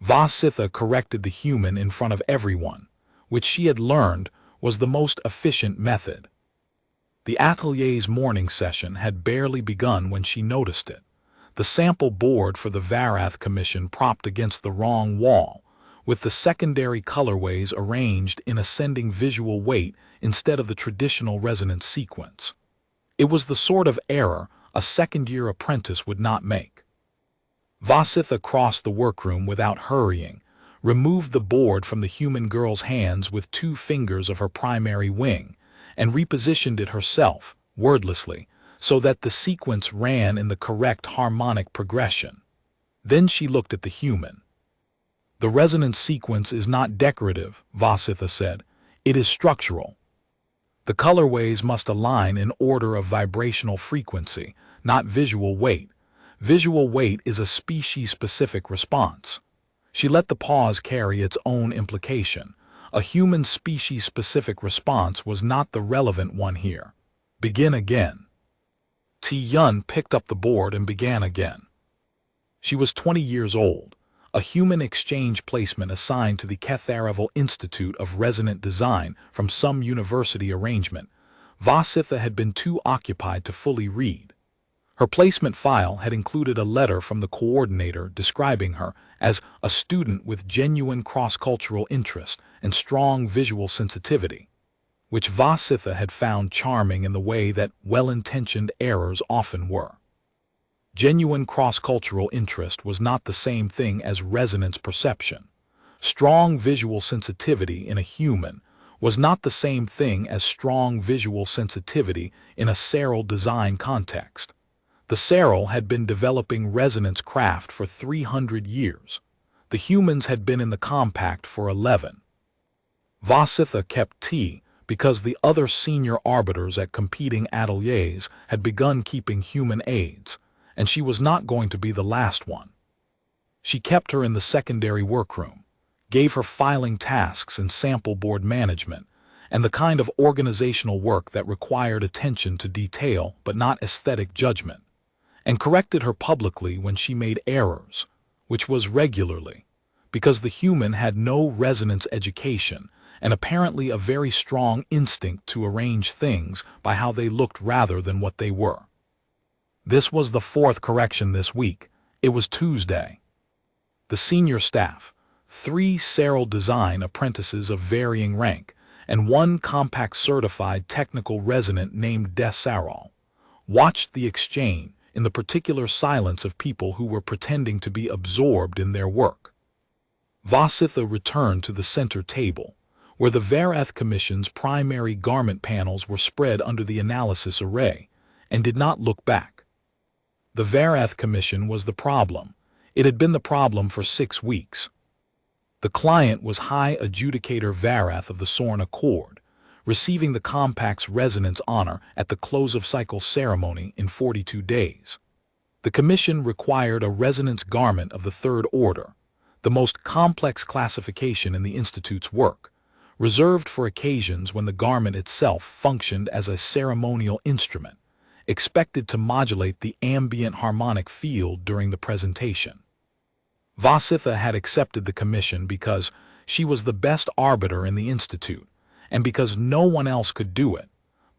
Voss-Itha corrected the human in front of everyone, which she had learned was the most efficient method. The atelier's morning session had barely begun when she noticed it. The sample board for the Varath commission propped against the wrong wall, with the secondary colorways arranged in ascending visual weight instead of the traditional resonance sequence. It was the sort of error a second-year apprentice would not make. Voss-Itha crossed the workroom without hurrying, removed the board from the human girl's hands with 2 fingers of her primary wing, and repositioned it herself, wordlessly, so that the sequence ran in the correct harmonic progression. Then she looked at the human. "The resonance sequence is not decorative," Voss-Itha said. "It is structural. The colorways must align in order of vibrational frequency, not visual weight. Visual weight is a species-specific response." She let the pause carry its own implication. A human species-specific response was not the relevant one here. Begin again. Ti-Yun picked up the board and began again. She was 20 years old, a human exchange placement assigned to the Kethareval Institute of Resonant Design from some university arrangement. Voss-Itha had been too occupied to fully read. Her placement file had included a letter from the coordinator describing her as a student with genuine cross-cultural interest and strong visual sensitivity, which Voss-Itha had found charming in the way that well-intentioned errors often were. Genuine cross-cultural interest was not the same thing as resonance perception. Strong visual sensitivity in a human was not the same thing as strong visual sensitivity in a Serel design context. The Serel had been developing resonance craft for 300 years. The humans had been in the compact for 11. Voss-Itha kept tea because the other senior arbiters at competing ateliers had begun keeping human aides, and she was not going to be the last one. She kept her in the secondary workroom, gave her filing tasks and sample board management, and the kind of organizational work that required attention to detail but not aesthetic judgment, and corrected her publicly when she made errors, which was regularly, because the human had no resonance education and apparently a very strong instinct to arrange things by how they looked rather than what they were. This was the 4th correction this week. It was Tuesday. The senior staff, 3 Serel design apprentices of varying rank, and 1 compact certified technical resonant named Serel, watched the exchange in the particular silence of people who were pretending to be absorbed in their work. Voss-Itha returned to the center table, where the Varath Commission's primary garment panels were spread under the analysis array, and did not look back. The Varath Commission was the problem. It had been the problem for 6 weeks. The client was High Adjudicator Varath of the Sorn Accord, receiving the compact's resonance honor at the close of cycle ceremony in 42 days. The commission required a resonance garment of the 3rd order, the most complex classification in the Institute's work, reserved for occasions when the garment itself functioned as a ceremonial instrument, expected to modulate the ambient harmonic field during the presentation. Voss-Itha had accepted the commission because she was the best arbiter in the Institute, and because no one else could do it,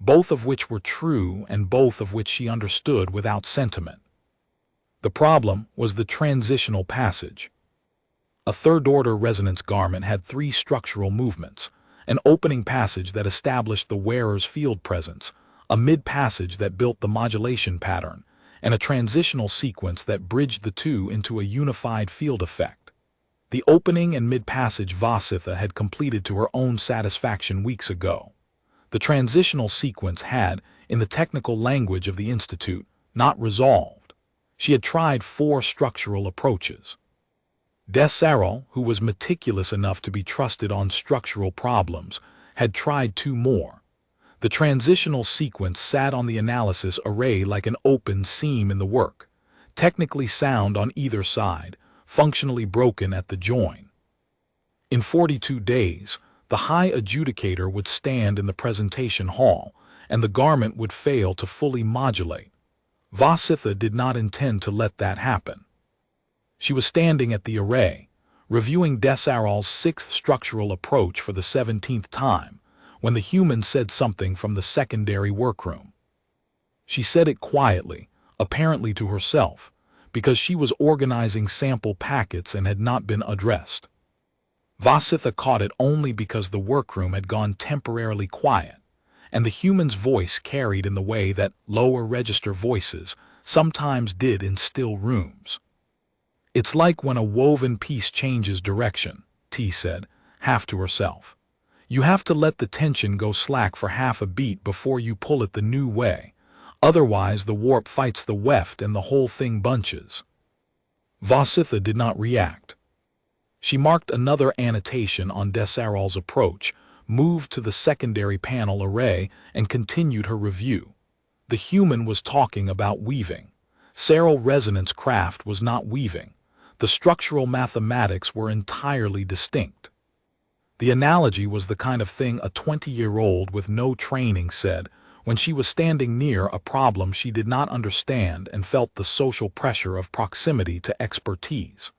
both of which were true and both of which she understood without sentiment. The problem was the transitional passage. A 3rd-order resonance garment had 3 structural movements, an opening passage that established the wearer's field presence, a mid-passage that built the modulation pattern, and a transitional sequence that bridged the 2 into a unified field effect. The opening and mid-passage Voss-Itha had completed to her own satisfaction weeks ago. The transitional sequence had, in the technical language of the Institute, not resolved. She had tried 4 structural approaches. Serel, who was meticulous enough to be trusted on structural problems, had tried 2 more. The transitional sequence sat on the analysis array like an open seam in the work, technically sound on either side, functionally broken at the join. In 42 days, the High Adjudicator would stand in the presentation hall, and the garment would fail to fully modulate. Voss-Itha did not intend to let that happen. She was standing at the array, reviewing Serel's sixth structural approach for the 17th time, when the human said something from the secondary workroom. She said it quietly, apparently to herself, because she was organizing sample packets and had not been addressed. Voss-Itha caught it only because the workroom had gone temporarily quiet, and the human's voice carried in the way that lower register voices sometimes did in still rooms. "It's like when a woven piece changes direction," T said, half to herself. "You have to let the tension go slack for half a beat before you pull it the new way. Otherwise the warp fights the weft and the whole thing bunches." Voss-Itha did not react. She marked another annotation on Serel's approach, moved to the secondary panel array, and continued her review. The human was talking about weaving. Serel resonance craft was not weaving. The structural mathematics were entirely distinct. The analogy was the kind of thing a 20-year-old with no training said when she was standing near a problem she did not understand and felt the social pressure of proximity to expertise.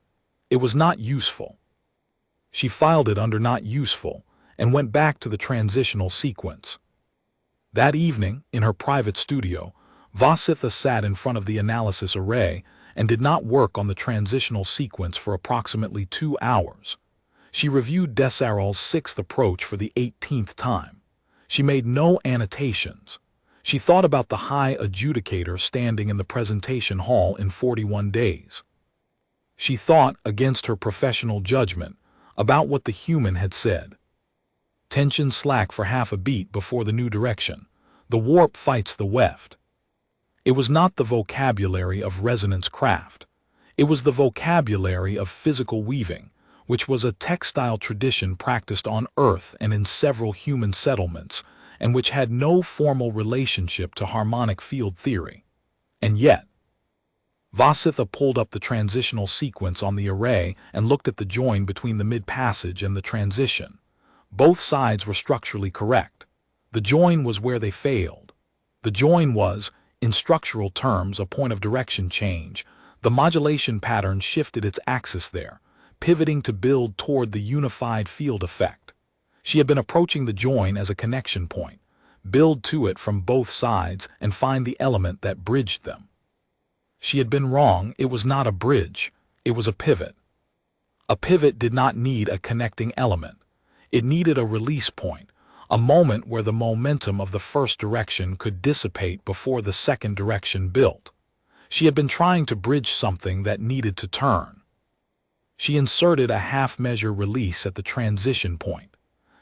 It was not useful. She filed it under not useful and went back to the transitional sequence. That evening, in her private studio, Voss-Itha sat in front of the analysis array and did not work on the transitional sequence for approximately 2 hours. She reviewed Serel's sixth approach for the 18th time. She made no annotations. She thought about the high adjudicator standing in the presentation hall in 41 days. She thought, against her professional judgment, about what the human had said. Tension slack for half a beat before the new direction. The warp fights the weft. It was not the vocabulary of resonance craft. It was the vocabulary of physical weaving, which was a textile tradition practiced on Earth and in several human settlements, and which had no formal relationship to harmonic field theory. And yet, Voss-Itha pulled up the transitional sequence on the array and looked at the join between the mid-passage and the transition. Both sides were structurally correct. The join was where they failed. The join was, in structural terms, a point of direction change. The modulation pattern shifted its axis there, pivoting to build toward the unified field effect. She had been approaching the join as a connection point, build to it from both sides and find the element that bridged them. She had been wrong. It was not a bridge. It was a pivot. A pivot did not need a connecting element. It needed a release point, a moment where the momentum of the first direction could dissipate before the second direction built. She had been trying to bridge something that needed to turn. She inserted a half-measure release at the transition point.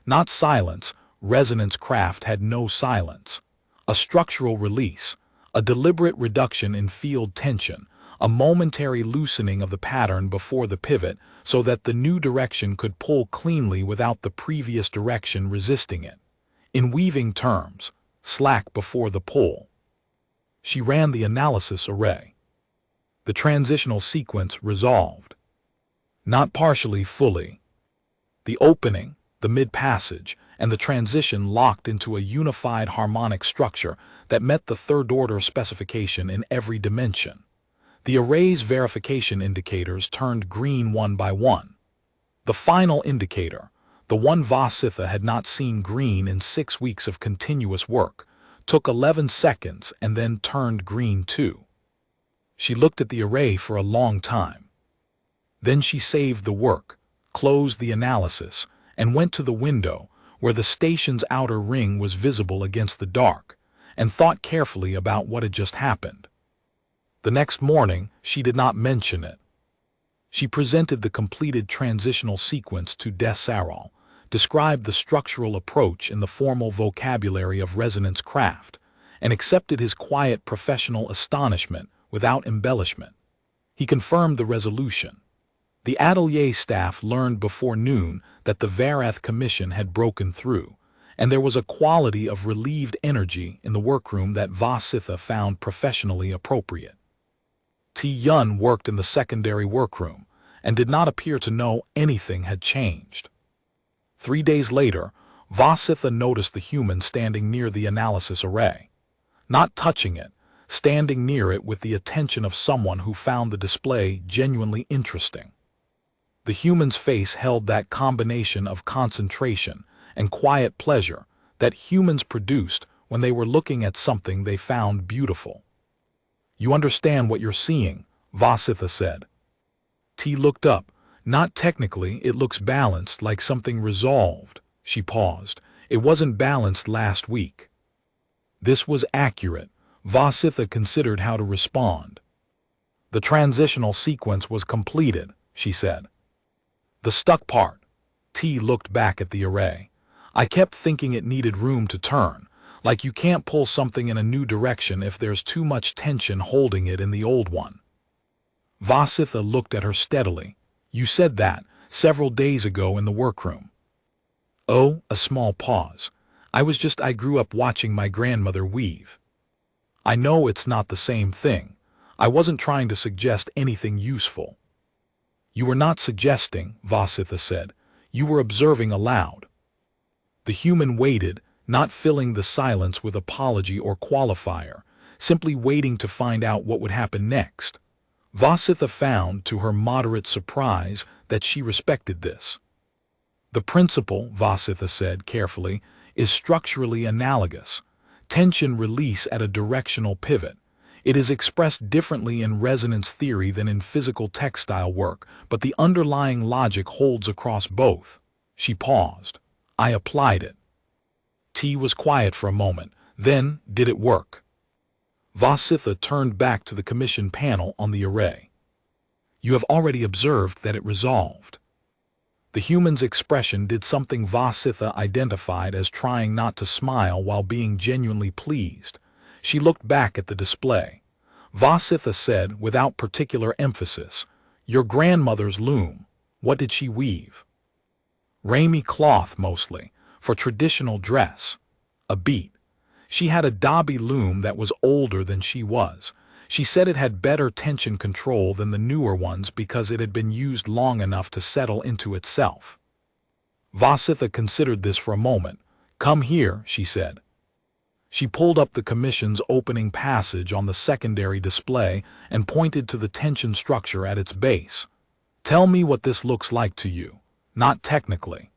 Not silence. Resonance craft had no silence. A structural release, a deliberate reduction in field tension, a momentary loosening of the pattern before the pivot so that the new direction could pull cleanly without the previous direction resisting it. In weaving terms, slack before the pull. She ran the analysis array. The transitional sequence resolved. Not partially, fully. The opening, the mid-passage, and the transition locked into a unified harmonic structure that met the third-order specification in every dimension. The array's verification indicators turned green one by one. The final indicator, the one Voss-Itha had not seen green in 6 weeks of continuous work, took 11 seconds and then turned green too. She looked at the array for a long time. Then she saved the work, closed the analysis, and went to the window where the station's outer ring was visible against the dark, and thought carefully about what had just happened. The next morning, she did not mention it. She presented the completed transitional sequence to Serel, described the structural approach in the formal vocabulary of resonance craft, and accepted his quiet professional astonishment without embellishment. He confirmed the resolution. The atelier staff learned before noon that the Vareth Commission had broken through, and there was a quality of relieved energy in the workroom that Voss-Itha found professionally appropriate. Yun worked in the secondary workroom and did not appear to know anything had changed. 3 days later, Voss-Itha noticed the human standing near the analysis array. Not touching it, standing near it with the attention of someone who found the display genuinely interesting. The human's face held that combination of concentration and quiet pleasure that humans produced when they were looking at something they found beautiful. "You understand what you're seeing," Voss-Itha said. T looked up. "Not technically, it looks balanced, like something resolved." She paused. "It wasn't balanced last week." This was accurate. Voss-Itha considered how to respond. "The transitional sequence was completed," she said. "The stuck part." T looked back at the array. "I kept thinking it needed room to turn, like you can't pull something in a new direction if there's too much tension holding it in the old one." Voss-Itha looked at her steadily. "You said that several days ago in the workroom." "Oh," a small pause. I grew up watching my grandmother weave." "I know it's not the same thing. I wasn't trying to suggest anything useful." "You were not suggesting," Voss-Itha said. "You were observing aloud." The human waited, not filling the silence with apology or qualifier, simply waiting to find out what would happen next. Voss-Itha found, to her moderate surprise, that she respected this. "The principle," Voss-Itha said carefully, "is structurally analogous. Tension release at a directional pivot. It is expressed differently in resonance theory than in physical textile work, but the underlying logic holds across both." She paused. "I applied it." T was quiet for a moment. "Then, did it work?" Voss-Itha turned back to the commission panel on the array. "You have already observed that it resolved." The human's expression did something Voss-Itha identified as trying not to smile while being genuinely pleased. She looked back at the display. Voss-Itha said, without particular emphasis, "Your grandmother's loom, what did she weave?" "Ramie cloth mostly, for traditional dress." A beat. "She had a Dobby loom that was older than she was. She said it had better tension control than the newer ones because it had been used long enough to settle into itself." Voss-Itha considered this for a moment. "Come here," she said. She pulled up the commission's opening passage on the secondary display and pointed to the tension structure at its base. "Tell me what this looks like to you. Not technically."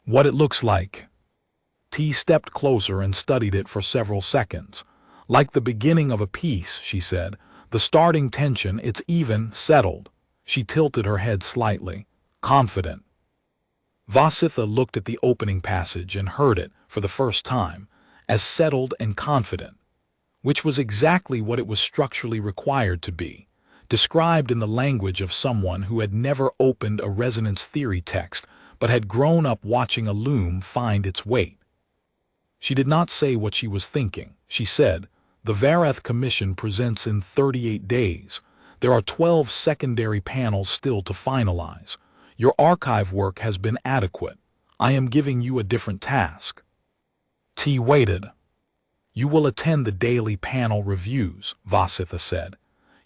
"What it looks like." T stepped closer and studied it for several seconds. "Like the beginning of a piece," she said. "The starting tension, it's even, settled." She tilted her head slightly. "Confident." Voss-Itha looked at the opening passage and heard it, for the first time, as settled and confident, which was exactly what it was structurally required to be, described in the language of someone who had never opened a resonance theory text but had grown up watching a loom find its weight. She did not say what she was thinking. She said, "The Vareth Commission presents in 38 days. There are 12 secondary panels still to finalize. Your archive work has been adequate. I am giving you a different task." T waited. "You will attend the daily panel reviews," Voss-Itha said.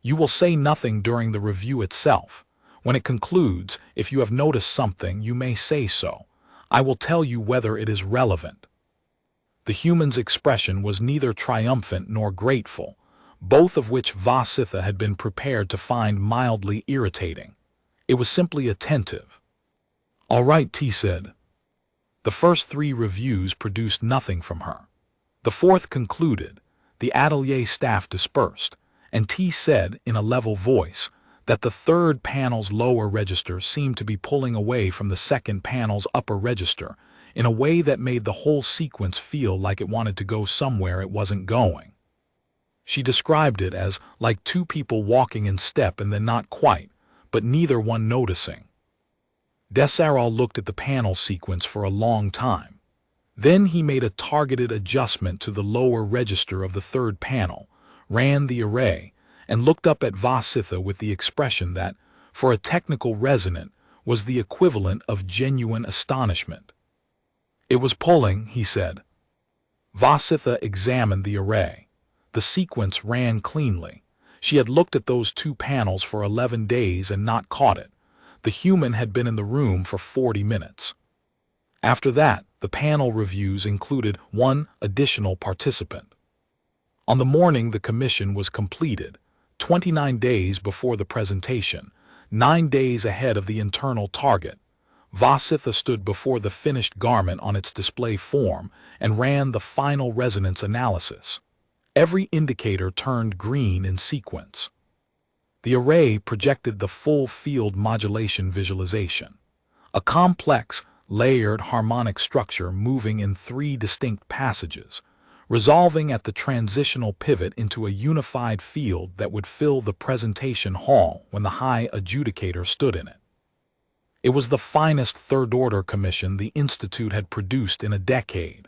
"You will say nothing during the review itself. When it concludes, if you have noticed something, you may say so. I will tell you whether it is relevant." The human's expression was neither triumphant nor grateful, both of which Voss-Itha had been prepared to find mildly irritating. It was simply attentive. "All right," T said. The first 3 reviews produced nothing from her. The 4th concluded. The atelier staff dispersed, and T said, in a level voice, that the 3rd panel's lower register seemed to be pulling away from the 2nd panel's upper register, in a way that made the whole sequence feel like it wanted to go somewhere it wasn't going. She described it as like 2 people walking in step and then not quite, but neither one noticing. Serel looked at the panel sequence for a long time. Then he made a targeted adjustment to the lower register of the 3rd panel, ran the array, and looked up at Voss-Itha with the expression that, for a technical resonant, was the equivalent of genuine astonishment. "It was pulling," he said. Voss-Itha examined the array. The sequence ran cleanly. She had looked at those 2 panels for 11 days and not caught it. The human had been in the room for 40 minutes. After that, the panel reviews included 1 additional participant. On the morning the commission was completed, 29 days before the presentation, 9 days ahead of the internal target, Voss-Itha stood before the finished garment on its display form and ran the final resonance analysis. Every indicator turned green in sequence. The array projected the full field modulation visualization, a complex, layered harmonic structure moving in 3 distinct passages, resolving at the transitional pivot into a unified field that would fill the presentation hall when the high adjudicator stood in it. It was the finest third-order commission the Institute had produced in a decade.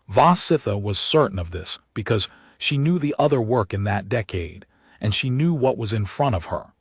Voss-Itha was certain of this because she knew the other work in that decade, and she knew what was in front of her.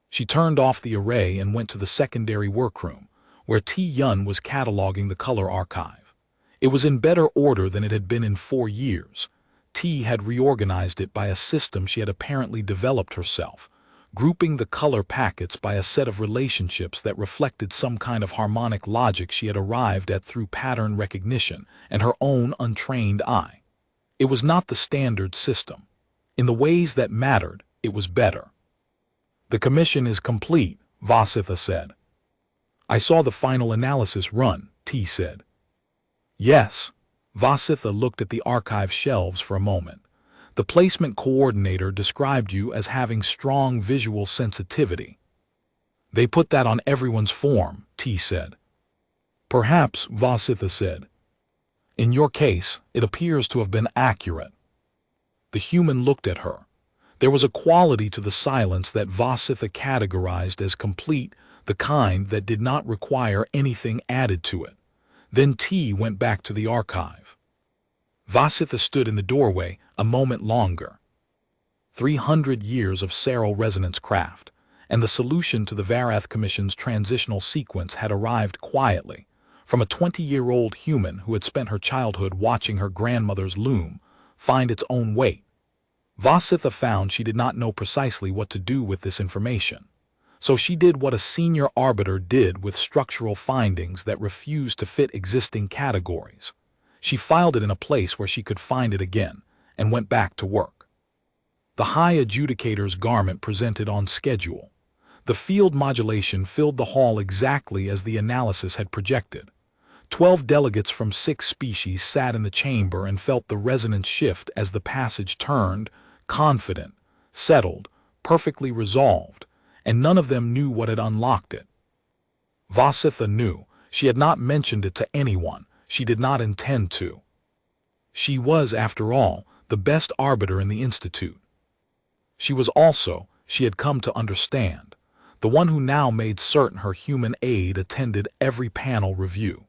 She turned off the array and went to the secondary workroom, where T. Yun was cataloging the color archive. It was in better order than it had been in 4 years. T had reorganized it by a system she had apparently developed herself, grouping the color packets by a set of relationships that reflected some kind of harmonic logic she had arrived at through pattern recognition and her own untrained eye. It was not the standard system. In the ways that mattered, it was better. "The commission is complete," Voss-Itha said. "I saw the final analysis run," T said. "Yes." Voss-Itha looked at the archive shelves for a moment. "The placement coordinator described you as having strong visual sensitivity." "They put that on everyone's form," T said. "Perhaps," Voss-Itha said. "In your case, it appears to have been accurate." The human looked at her. There was a quality to the silence that Voss-Itha categorized as complete, the kind that did not require anything added to it. Then T went back to the archive. Voss-Itha stood in the doorway a moment longer. 300 years of Serel resonance craft, and the solution to the Varath Commission's transitional sequence had arrived quietly, from a 20-year-old human who had spent her childhood watching her grandmother's loom find its own weight. Voss-Itha found she did not know precisely what to do with this information, so she did what a senior arbiter did with structural findings that refused to fit existing categories. She filed it in a place where she could find it again, and went back to work. The high adjudicator's garment presented on schedule. The field modulation filled the hall exactly as the analysis had projected. 12 delegates from 6 species sat in the chamber and felt the resonance shift as the passage turned, confident, settled, perfectly resolved, and none of them knew what had unlocked it. Voss-Itha knew. She had not mentioned it to anyone. She did not intend to. She was, after all, the best arbiter in the Institute. She was also, she had come to understand, the one who now made certain her human aide attended every panel review.